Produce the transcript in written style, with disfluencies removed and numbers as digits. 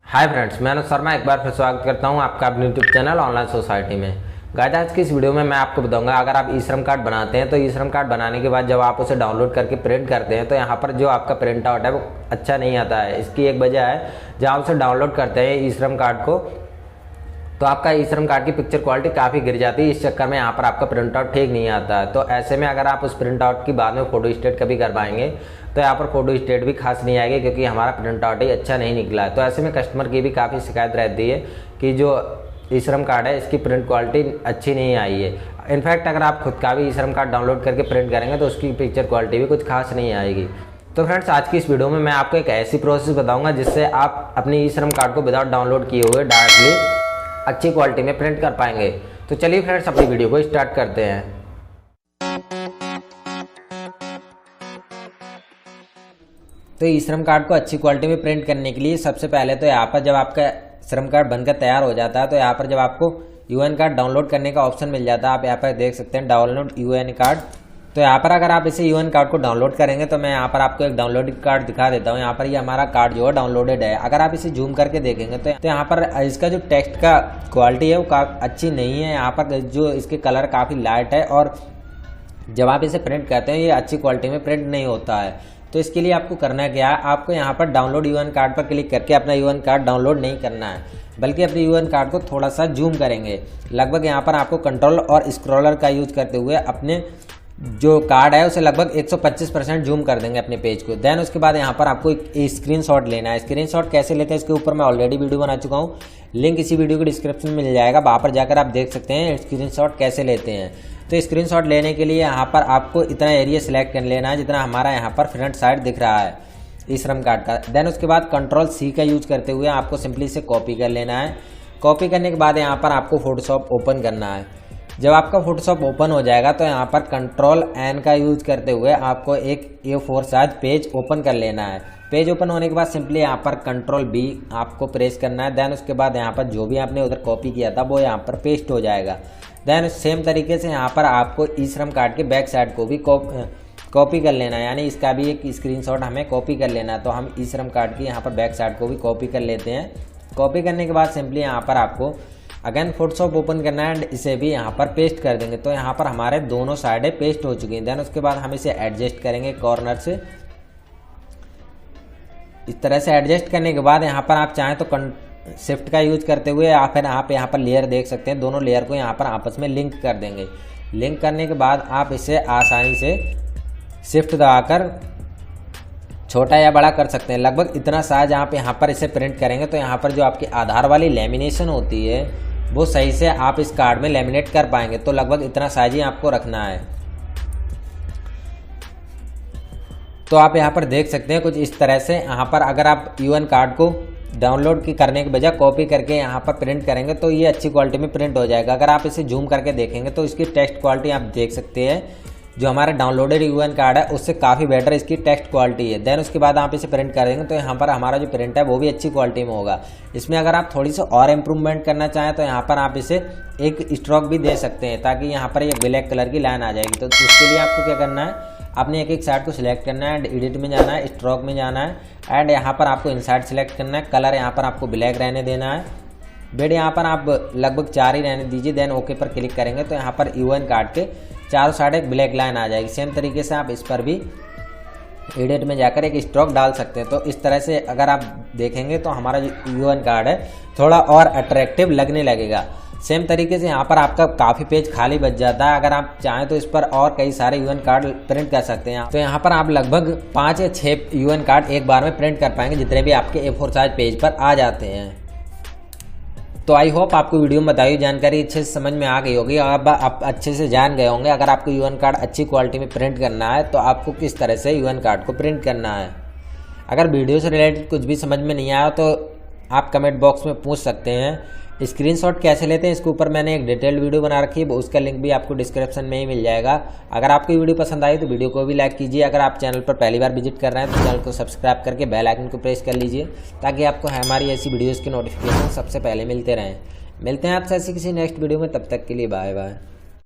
Hi friends, मैं शर्मा एक बार फिर स्वागत करता हूं आपका अपने यूट्यूब चैनल ऑनलाइन सोसाइटी में। गाइस, आज की इस वीडियो में मैं आपको बताऊंगा, अगर आप ई-श्रम कार्ड बनाते हैं तो ई-श्रम कार्ड बनाने के बाद जब आप उसे डाउनलोड करके प्रिंट करते हैं तो यहाँ पर जो आपका प्रिंट आउट है वो अच्छा नहीं आता है। इसकी एक वजह है, जब आप उसे डाउनलोड करते हैं ई-श्रम कार्ड को तो आपका ई-श्रम कार्ड की पिक्चर क्वालिटी काफ़ी गिर जाती है। इस चक्कर में यहाँ पर आपका प्रिंट आउट ठीक नहीं आता है। तो ऐसे में अगर आप उस प्रिंट आउट की बाद में फ़ोटो स्टेट कभी करवाएंगे तो यहाँ पर फोटो स्टेट भी खास नहीं आएगी, क्योंकि हमारा प्रिंट आउट ही अच्छा नहीं निकला है। तो ऐसे में कस्टमर की भी काफ़ी शिकायत रहती है कि जो ई-श्रम कार्ड है इसकी प्रिंट क्वालिटी अच्छी नहीं आई है। इनफैक्ट अगर आप खुद का भी ई-श्रम कार्ड डाउनलोड करके प्रिंट करेंगे तो उसकी पिक्चर क्वालिटी भी कुछ खास नहीं आएगी। तो फ्रेंड्स, आज की इस वीडियो में मैं आपको एक ऐसी प्रोसेस बताऊंगा जिससे आप अपनी ई-श्रम कार्ड को विदाउट डाउनलोड किए हुए डायरेक्टली अच्छी क्वालिटी में प्रिंट कर पाएंगे। तो चलिए फ्रेंड्स, अपनी वीडियो को स्टार्ट करते हैं। तो ई-श्रम कार्ड को अच्छी क्वालिटी में प्रिंट करने के लिए सबसे पहले तो यहाँ पर जब आपका श्रम कार्ड बनकर तैयार हो जाता है तो यहाँ पर जब आपको यूएन कार्ड डाउनलोड करने का ऑप्शन मिल जाता है, आप यहाँ पर देख सकते हैं डाउनलोड यूएन कार्ड। तो यहाँ पर अगर आप इसे यूएन कार्ड को डाउनलोड करेंगे तो मैं यहाँ पर आपको एक डाउनलोड कार्ड दिखा देता हूँ। यहाँ पर ये हमारा कार्ड जो है डाउनलोडेड है। अगर आप इसे जूम करके देखेंगे तो यहाँ पर इसका जो टेक्स्ट का क्वालिटी है वो अच्छी नहीं है। यहाँ पर जो इसके कलर काफ़ी लाइट है और जब आप इसे प्रिंट करते हैं ये अच्छी क्वालिटी में प्रिंट नहीं होता है। तो इसके लिए आपको करना क्या है, आपको यहाँ पर डाउनलोड यूएन कार्ड पर क्लिक करके अपना यूएन कार्ड डाउनलोड नहीं करना है, बल्कि अपने यूएन कार्ड को थोड़ा सा जूम करेंगे। लगभग यहाँ पर आपको कंट्रोल और स्क्रॉलर का यूज करते हुए अपने जो कार्ड है उसे लगभग 125% जूम कर देंगे अपने पेज को। देन उसके बाद यहाँ पर आपको एक स्क्रीनशॉट लेना है। स्क्रीनशॉट कैसे लेते हैं इसके ऊपर मैं ऑलरेडी वीडियो बना चुका हूँ, लिंक इसी वीडियो के डिस्क्रिप्शन में मिल जाएगा, वहाँ पर जाकर आप देख सकते हैं स्क्रीनशॉट कैसे लेते हैं। तो स्क्रीनशॉट लेने के लिए यहाँ पर आपको इतना एरिया सिलेक्ट कर लेना है जितना हमारा यहाँ पर फ्रंट साइड दिख रहा है ई-श्रम कार्ड का। देन उसके बाद Ctrl+C का यूज करते हुए आपको सिंपली इसे कॉपी कर लेना है। कॉपी करने के बाद यहाँ पर आपको फोटोशॉप ओपन करना है। जब आपका फोटोशॉप ओपन हो जाएगा तो यहाँ पर Ctrl+N का यूज करते हुए आपको एक A4 साइज पेज ओपन कर लेना है। पेज ओपन होने के बाद सिंपली यहाँ पर Ctrl+B आपको प्रेस करना है। देन उसके बाद यहाँ पर जो भी आपने उधर कॉपी किया था वो यहाँ पर पेस्ट हो जाएगा। देन सेम तरीके से यहाँ पर आपको ई-श्रम कार्ड के बैक साइड को भी कॉपी कर लेना है, यानी इसका भी एक स्क्रीनशॉट हमें कॉपी कर लेना है। तो हम ई-श्रम कार्ड की यहाँ पर बैक साइड को भी कॉपी कर लेते हैं। कॉपी करने के बाद सिंपली यहाँ पर आपको अगेन फोटोशॉप ओपन करना है एंड इसे भी यहाँ पर पेस्ट कर देंगे। तो यहाँ पर हमारे दोनों साइडें पेस्ट हो चुकी हैं। देन उसके बाद हम इसे एडजस्ट करेंगे कॉर्नर से। इस तरह से एडजस्ट करने के बाद यहाँ पर आप चाहें तो शिफ्ट का यूज करते हुए या फिर आप यहाँ पर लेयर देख सकते हैं, दोनों लेयर को यहाँ पर आपस में लिंक कर देंगे। लिंक करने के बाद आप इसे आसानी से शिफ्ट दबाकर छोटा या बड़ा कर सकते हैं। लगभग इतना साइज आप यहाँ पर इसे प्रिंट करेंगे तो यहाँ पर जो आपकी आधार वाली लेमिनेशन होती है वो सही से आप इस कार्ड में लेमिनेट कर पाएंगे। तो लगभग इतना साइज ही आपको रखना है। तो आप यहाँ पर देख सकते हैं कुछ इस तरह से। यहाँ पर अगर आप यूएन कार्ड को डाउनलोड करने के बजाय कॉपी करके यहाँ पर प्रिंट करेंगे तो ये अच्छी क्वालिटी में प्रिंट हो जाएगा। अगर आप इसे जूम करके देखेंगे तो इसकी टेक्स्ट क्वालिटी आप देख सकते हैं, जो हमारा डाउनलोडेड यूएन कार्ड है उससे काफ़ी बेटर इसकी टेक्स्ट क्वालिटी है। देन उसके बाद आप इसे प्रिंट करेंगे तो यहाँ पर हमारा जो प्रिंट है वो भी अच्छी क्वालिटी में होगा। इसमें अगर आप थोड़ी सी और इम्प्रूवमेंट करना चाहें तो यहाँ पर आप इसे एक स्ट्रोक भी दे सकते हैं, ताकि यहाँ पर एक ब्लैक कलर की लाइन आ जाएगी। तो उसके लिए आपको क्या करना है, आपने एक साइड को सिलेक्ट करना है एंड एडिट में जाना है, स्ट्रोक में जाना है एंड यहाँ पर आपको इनसाइड सिलेक्ट करना है। कलर यहाँ पर आपको ब्लैक रहने देना है। बेड यहाँ पर आप लगभग 4 ही रहने दीजिए। देन ओके पर क्लिक करेंगे तो यहाँ पर यूएन कार्ड के चारों साइड एक ब्लैक लाइन आ जाएगी। सेम तरीके से आप इस पर भी एडिट में जाकर एक स्ट्रोक डाल सकते हैं। तो इस तरह से अगर आप देखेंगे तो हमारा जो यूएन कार्ड है थोड़ा और अट्रैक्टिव लगने लगेगा। सेम तरीके से यहाँ पर आपका काफ़ी पेज खाली बच जाता है। अगर आप चाहें तो इस पर और कई सारे यूएन कार्ड प्रिंट कर सकते हैं। तो यहाँ पर आप लगभग 5 या 6 यूएन कार्ड एक बार में प्रिंट कर पाएंगे, जितने भी आपके A4 साइज पेज पर आ जाते हैं। तो आई होप आपको वीडियो में बताई जानकारी अच्छे से समझ में आ गई होगी। अब आप अच्छे से जान गए होंगे अगर आपको यूएन कार्ड अच्छी क्वालिटी में प्रिंट करना है तो आपको किस तरह से यूएन कार्ड को प्रिंट करना है। अगर वीडियो से रिलेटेड कुछ भी समझ में नहीं आया तो आप कमेंट बॉक्स में पूछ सकते हैं। स्क्रीनशॉट कैसे लेते हैं इसके ऊपर मैंने एक डिटेल्ड वीडियो बना रखी है, उसका लिंक भी आपको डिस्क्रिप्शन में ही मिल जाएगा। अगर आपको वीडियो पसंद आई तो वीडियो को भी लाइक कीजिए। अगर आप चैनल पर पहली बार विजिट कर रहे हैं तो चैनल को सब्सक्राइब करके बेल आइकन को प्रेस कर लीजिए, ताकि आपको हमारी ऐसी वीडियोज़ के नोटिफिकेशन सबसे पहले मिलते रहें। मिलते हैं आपसे ऐसी किसी नेक्स्ट वीडियो में, तब तक के लिए बाय बाय।